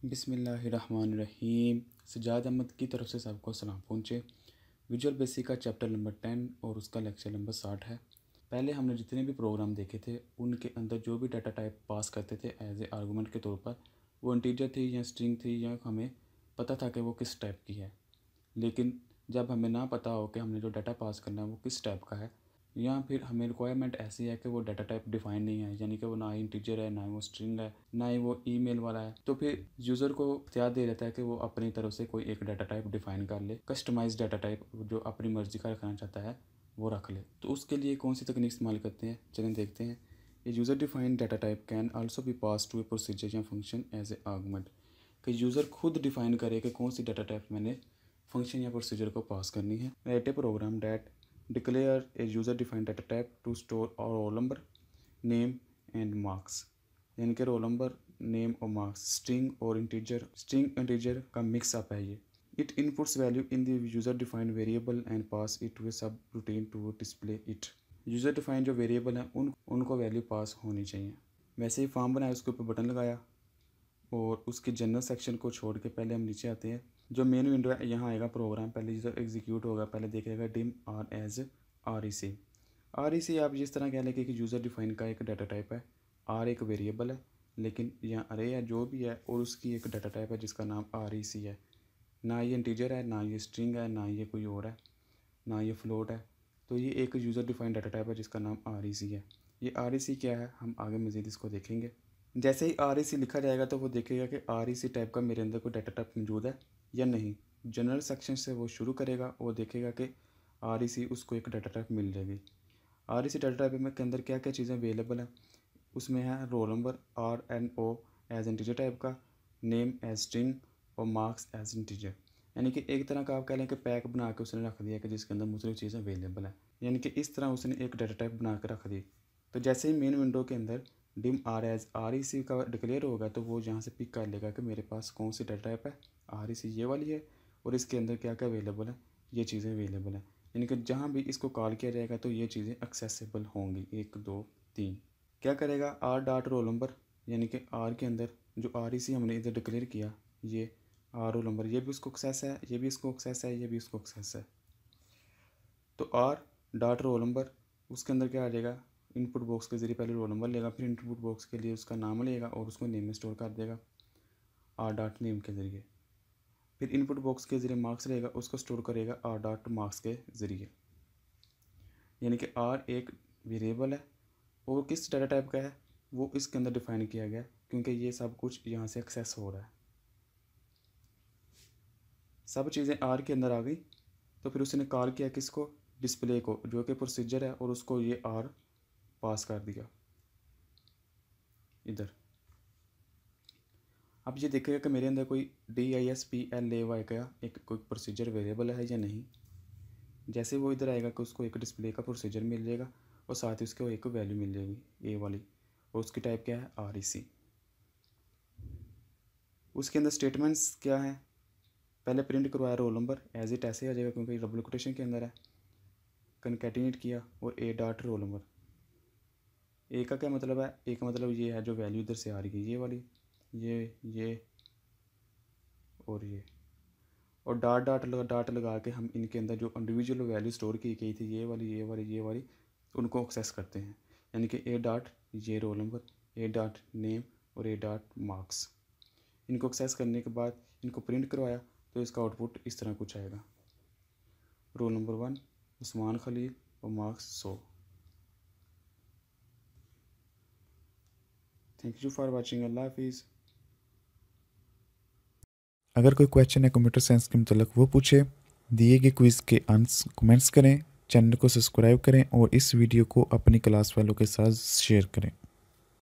बिस्मिल्लाहिर्रहमानिर्रहीम। सज्जाद अहमद की तरफ से सबको सलाम पहुँचे। विजुअल बेसिक का चैप्टर नंबर 10 और उसका लेक्चर नंबर 60 है। पहले हमने जितने भी प्रोग्राम देखे थे उनके अंदर जो भी डाटा टाइप पास करते थे एज ए आर्गूमेंट के तौर पर, वो इंटीजर थी या स्ट्रिंग थी या हमें पता था कि वो किस टाइप की है। लेकिन जब हमें ना पता हो कि हमने जो डाटा पास करना है वो किस टाइप का है, या फिर हमें रिक्वायरमेंट ऐसी है कि वो डाटा टाइप डिफाइन नहीं है, यानी कि वो ना ही इंटीजर है, ना ही वो स्ट्रिंग है, ना ही वो ईमेल वाला है, तो फिर यूज़र को इख्तियार दे देता है कि वो अपनी तरफ से कोई एक डाटा टाइप डिफाइन कर ले, कस्टमाइज डाटा टाइप जो अपनी मर्ज़ी का रखना चाहता है वो रख ले। तो उसके लिए कौन सी तकनीक इस्तेमाल करते हैं, चलें देखते हैं। ये user defined data type can also be pass to a procedure या फंक्शन एज ए आर्गूमेंट, कि यूज़र खुद डिफाइन करे कि कौन सी डाटा टाइप मैंने फंक्शन या प्रोसीजर को पास करनी है। Write a program that declare a user defined data type to store our roll number, name and marks, यानी कि रोल नंबर, नेम और मार्क्स स्ट्रिंग और इंटीजर का मिक्स अप है ये। It inputs value in the user defined variable and pass it to a subroutine to display it. User defined जो variable हैं उनको वैल्यू पास होनी चाहिए। वैसे ही फॉर्म बनाया, उसके ऊपर बटन लगाया और उसके जनरल सेक्शन को छोड़ के पहले हम नीचे आते हैं। जो मेन विंडो है यहाँ आएगा प्रोग्राम, पहले यूज़र एग्जीक्यूट होगा, पहले देखेगा dim R as R E C आप जिस तरह कह लें कि यूज़र डिफाइन का एक डाटा टाइप है, आर एक वेरिएबल है, लेकिन यहाँ अरे है जो भी है और उसकी एक डाटा टाइप है जिसका नाम आर ई सी है। ना ये इंटीजर है, ना ये स्ट्रिंग है, ना ये कोई और है, ना ये फ्लोट है। तो ये एक यूज़र डिफाइन डाटा टाइप है जिसका नाम आर ई सी है। ये आर ई सी क्या है हम आगे मज़ीद इसको देखेंगे। जैसे ही आर ई सी लिखा जाएगा तो वो देखेगा कि आर ई सी टाइप का मेरे अंदर कोई डाटा टाइप मौजूद है या नहीं। जनरल सेक्शन से वो शुरू करेगा और देखेगा कि आर ई सी उसको एक डाटा टाइप मिल जाएगी। R E C data type के अंदर क्या क्या चीज़ें अवेलेबल हैं, उसमें है roll number R N O as integer type का, नेम एज स्ट्रिंग और मार्क्स एज इंटीजर। यानी कि एक तरह का आप कह लें कि पैक बना के उसने रख दिया कि जिसके अंदर मुख्तलिफ चीज़ें अवेलेबल हैं, यानी कि इस तरह उसने एक डाटा टाइप बना के रख दी। तो जैसे ही मेन विंडो के अंदर dim R as R E C का डिक्लेयर होगा तो वो यहाँ से पिक कर लेगा कि मेरे पास कौन सी डाटा टाइप है, आर ई सी ये वाली है और इसके अंदर क्या क्या अवेलेबल है, ये चीज़ें अवेलेबल हैं। यानी कि जहाँ भी इसको कॉल किया जाएगा तो ये चीज़ें एक्सेसिबल होंगी। 1 2 3 क्या करेगा, आर डॉट रोल नंबर, यानी कि आर के अंदर जो आर ई सी हमने इधर डिक्लेयर किया, ये आर रोल नंबर, ये भी उसको एक्सेस है, ये भी इसको एक्सेस है, ये भी इसको एक्सेस है। तो आर डॉट रोल नंबर उसके अंदर क्या आ जाएगा, इनपुट बॉक्स के ज़रिए पहले रोल नंबर लेगा, फिर इनपुट बॉक्स के लिए उसका नाम लेगा और उसको नेम में स्टोर कर देगा आर डॉट नेम के ज़रिए। फिर इनपुट बॉक्स के ज़रिए मार्क्स लेगा, उसको स्टोर करेगा आर डॉट मार्क्स के ज़रिए। यानी कि आर एक वेरिएबल है और किस डाटा टाइप का है वो इसके अंदर डिफाइन किया गया, क्योंकि ये सब कुछ यहाँ से एक्सेस हो रहा है। सब चीज़ें आर के अंदर आ गई तो फिर उसने कॉल किया किसको, डिस्प्ले को, जो कि प्रोसीजर है, और उसको ये आर पास कर दिया इधर। अब ये देखेगा कि मेरे अंदर कोई DISPLAY का एक कोई प्रोसीजर वेरिएबल है या नहीं। जैसे वो इधर आएगा कि उसको एक डिस्प्ले का प्रोसीजर मिल जाएगा और साथ ही उसको एक वैल्यू मिल जाएगी ए वाली, और उसकी टाइप क्या है, आर ई सी। उसके अंदर स्टेटमेंट्स क्या है, पहले प्रिंट करवाया रोल नंबर, एज इट ऐसे आ जाएगा क्योंकि डबल कोटेशन के अंदर है, कनकैटिनेट किया और ए डॉट रोल नंबर। ए का क्या मतलब है, ए का मतलब ये है जो वैल्यू इधर से आ रही है, ये वाली, ये और ये, और डॉट लगा के हम इनके अंदर जो इंडिविजुअल वैल्यू स्टोर की गई थी, ये वाली उनको एक्सेस करते हैं। यानी कि ए डॉट ये रोल नंबर, ए डॉट नेम और ए डॉट मार्क्स, इनको एक्सेस करने के बाद इनको प्रिंट करवाया तो इसका आउटपुट इस तरह कुछ आएगा, रोल नंबर 1 उस्मान खलील और marks 100। Thank you for watching. अल्लाह हाफिज़। अगर कोई क्वेश्चन है कंप्यूटर साइंस के मुतल्लिक़ वो पूछे, दिए गए क्विज़ के आंसर कमेंट्स करें, चैनल को सब्सक्राइब करें और इस वीडियो को अपनी क्लास वालों के साथ शेयर करें।